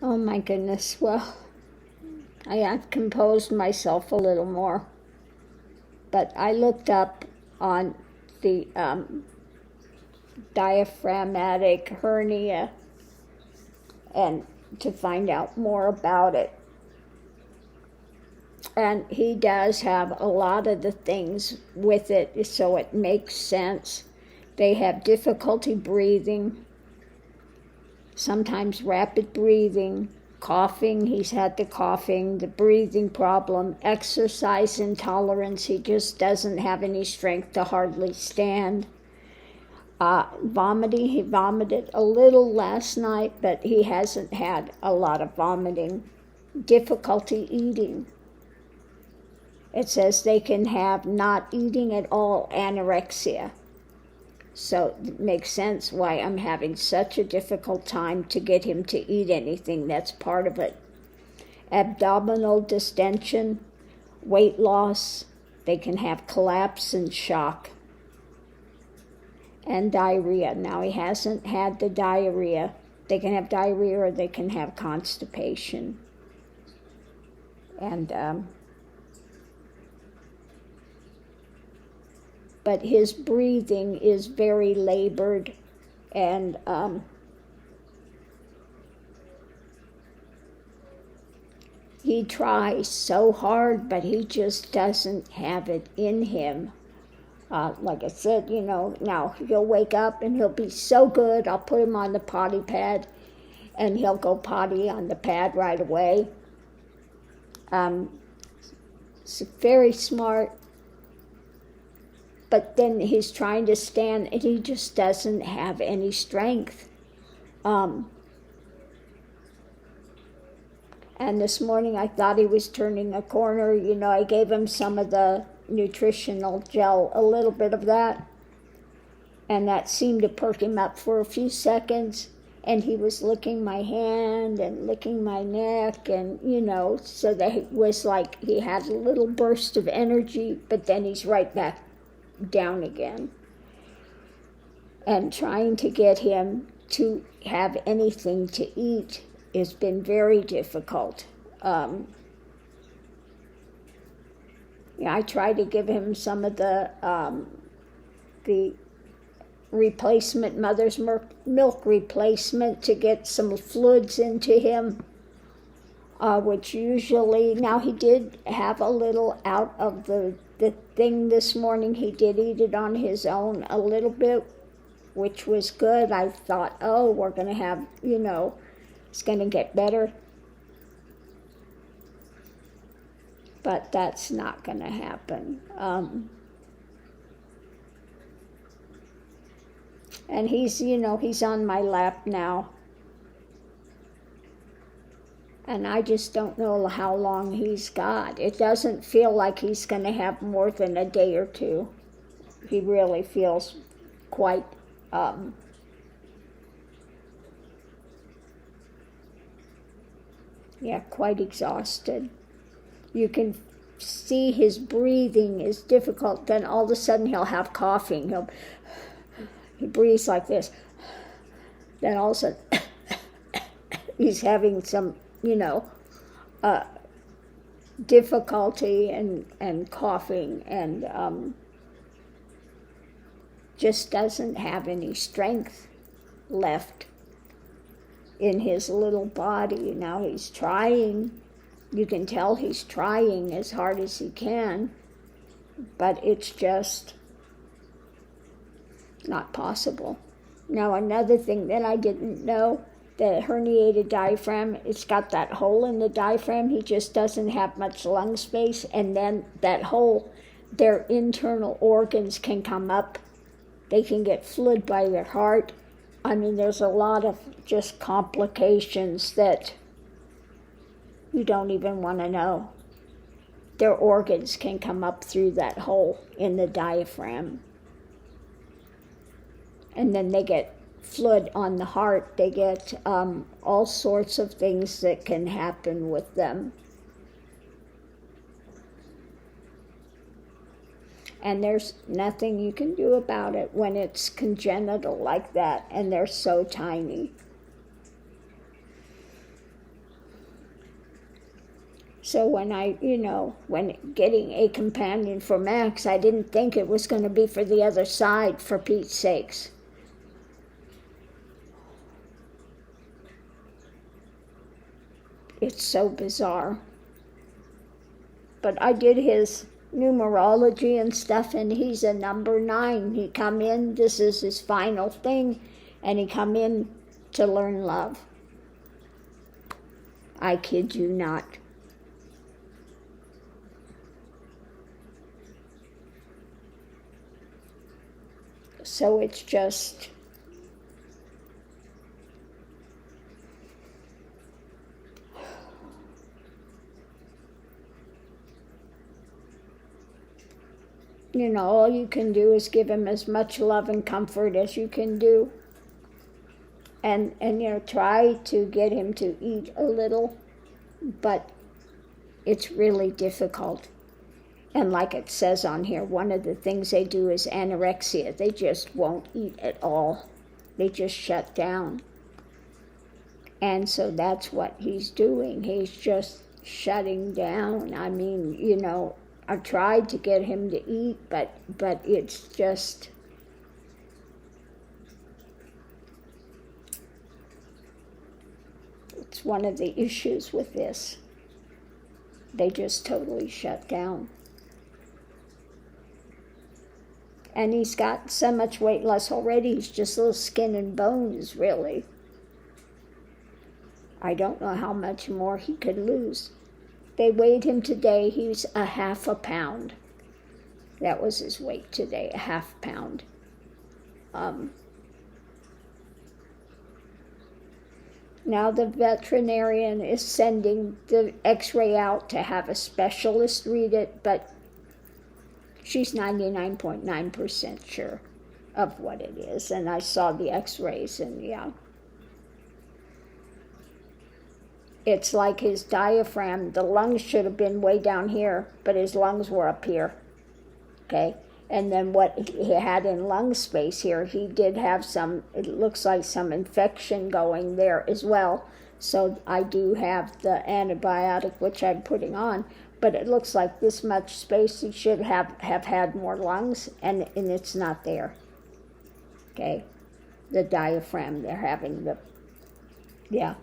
Oh my goodness, well, I have composed myself a little more. But I looked up on the diaphragmatic hernia and to find out more about it. And he does have a lot of the things with it, so it makes sense. They have difficulty breathing, sometimes rapid breathing, coughing. He's had the coughing, the breathing problem, exercise intolerance. He just doesn't have any strength to hardly stand. Vomiting. He vomited a little last night, but he hasn't had a lot of vomiting. Difficulty eating. It says they can have not eating at all anorexia. So it makes sense why I'm having such a difficult time to get him to eat anything. That's part of it. Abdominal distension, weight loss. They can have collapse and shock. And diarrhea. Now he hasn't had the diarrhea. They can have diarrhea or they can have constipation. And but his breathing is very labored, and he tries so hard, but he just doesn't have it in him. Like I said, now he'll wake up and he'll be so good. I'll put him on the potty pad, and he'll go potty on the pad right away. He's very smart. But then he's trying to stand, and he just doesn't have any strength. And this morning I thought he was turning a corner. I gave him some of the nutritional gel, a little bit of that. And that seemed to perk him up for a few seconds. And he was licking my hand and licking my neck, and, so that it was like he had a little burst of energy, but then he's right back down again. And trying to get him to have anything to eat has been very difficult. I tried to give him some of the replacement, mother's milk replacement, to get some fluids into him, which usually, now he did have a little out of the thing this morning. He did eat it on his own a little bit, which was good. I thought, we're going to have, it's going to get better. But that's not going to happen. And he's on my lap now. And I just don't know how long he's got. It doesn't feel like he's going to have more than a day or two. He really feels quite quite exhausted. You can see his breathing is difficult. Then all of a sudden he'll have coughing. He breathes like this. Then all of a sudden he's having some difficulty and coughing, and just doesn't have any strength left in his little body. Now he's trying. You can tell he's trying as hard as he can, but it's just not possible. Now, another thing that I didn't know, the herniated diaphragm, it's got that hole in the diaphragm. He just doesn't have much lung space, and then that hole, their internal organs can come up. They can get fluid by their heart. I mean, there's a lot of just complications that you don't even want to know. Their organs can come up through that hole in the diaphragm. And then they get fluid on the heart. They get all sorts of things that can happen with them. And there's nothing you can do about it when it's congenital like that, and they're so tiny. So when when getting a companion for Max, I didn't think it was going to be for the other side, for Pete's sakes. It's so bizarre. But I did his numerology and stuff, and he's a number 9. He come in, this is his final thing, and he come in to learn love. I kid you not. So it's just, all you can do is give him as much love and comfort as you can do. And try to get him to eat a little, but it's really difficult. And like it says on here, one of the things they do is anorexia. They just won't eat at all. They just shut down. And so that's what he's doing. He's just shutting down. I mean, I've tried to get him to eat, but it's just, it's one of the issues with this. They just totally shut down. And he's got so much weight loss already, he's just little skin and bones, really. I don't know how much more he could lose. They weighed him today, he's a half a pound. That was his weight today, a half pound. Now the veterinarian is sending the x-ray out to have a specialist read it, but she's 99.9% sure of what it is. And I saw the x-rays, and yeah. It's like his diaphragm, the lungs should have been way down here, but his lungs were up here, okay? And then what he had in lung space here, he did have some, it looks like some infection going there as well. So I do have the antibiotic, which I'm putting on, but it looks like this much space, he should have had more lungs, and it's not there, okay? The diaphragm, they're having the, yeah.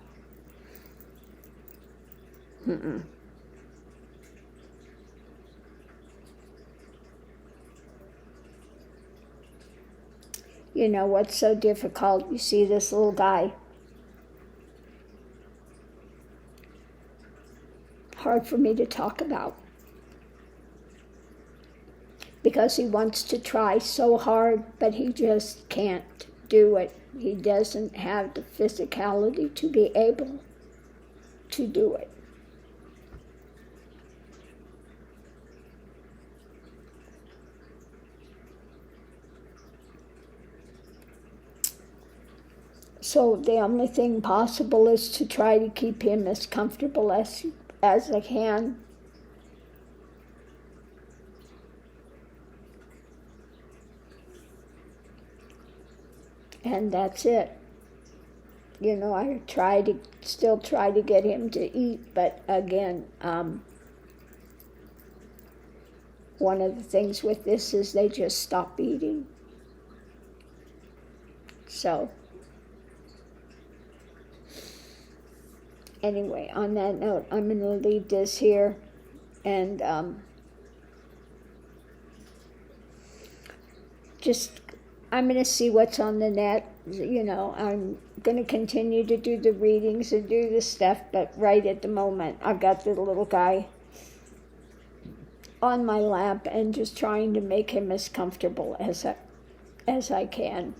You know what's so difficult? You see this little guy. Hard for me to talk about. Because he wants to try so hard, but he just can't do it. He doesn't have the physicality to be able to do it. So the only thing possible is to try to keep him as comfortable as I can. And that's it. I still try to get him to eat, but again, one of the things with this is they just stop eating. So, anyway, on that note, I'm going to leave this here, and I'm going to see what's on the net. I'm going to continue to do the readings and do the stuff, but right at the moment, I've got the little guy on my lap and just trying to make him as comfortable as I can.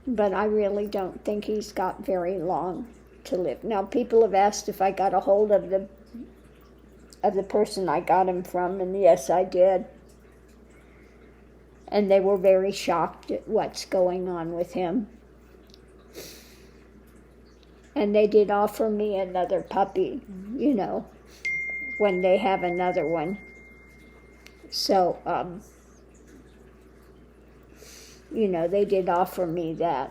But I really don't think he's got very long to live. Now, people have asked if I got a hold of the person I got him from, and yes, I did. And they were very shocked at what's going on with him. And they did offer me another puppy, when they have another one. So, they did offer me that.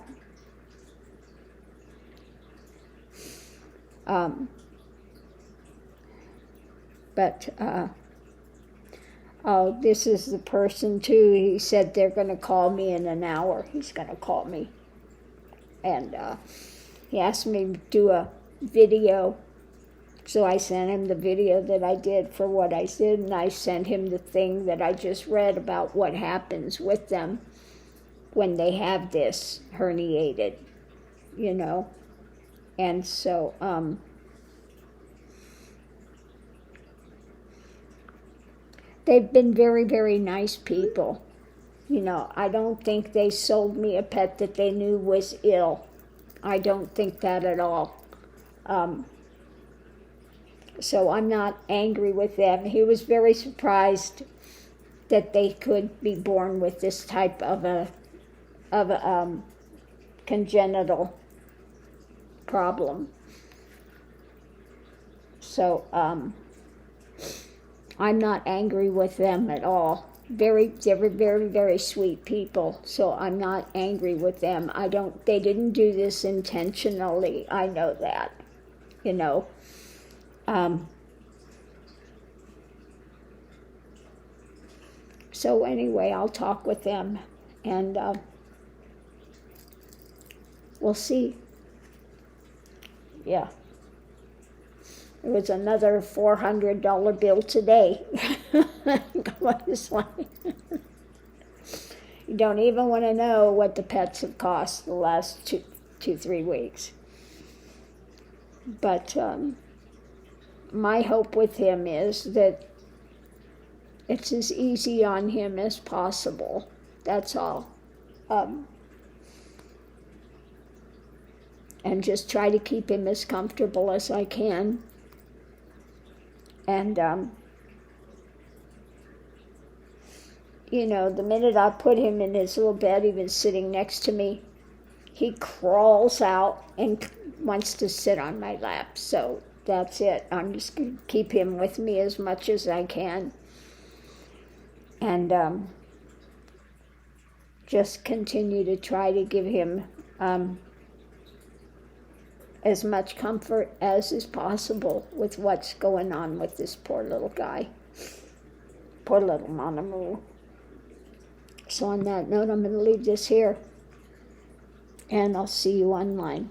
Oh, this is the person too. He said they're going to call me in an hour. He's going to call me. And he asked me to do a video. So I sent him the video that I did for what I did, and I sent him the thing that I just read about what happens with them when they have this herniated, you know. And so, they've been very, very nice people. You know, I don't think they sold me a pet that they knew was ill. I don't think that at all. So I'm not angry with them. He was very surprised that they could be born with this type of a congenital problem. So I'm not angry with them at all. They're very, very sweet people. So I'm not angry with them. They didn't do this intentionally. I know that, you know. So anyway, I'll talk with them, and we'll see. Yeah. It was another $400 bill today. It's like, you don't even want to know what the pets have cost the last 3 weeks. But my hope with him is that it's as easy on him as possible. That's all. And just try to keep him as comfortable as I can. And, you know, the minute I put him in his little bed, he was sitting next to me, he crawls out and wants to sit on my lap. So that's it. I'm just going to keep him with me as much as I can. And just continue to try to give him as much comfort as is possible with what's going on with this poor little guy. Poor little Monomoo. So on that note, I'm going to leave this here. And I'll see you online.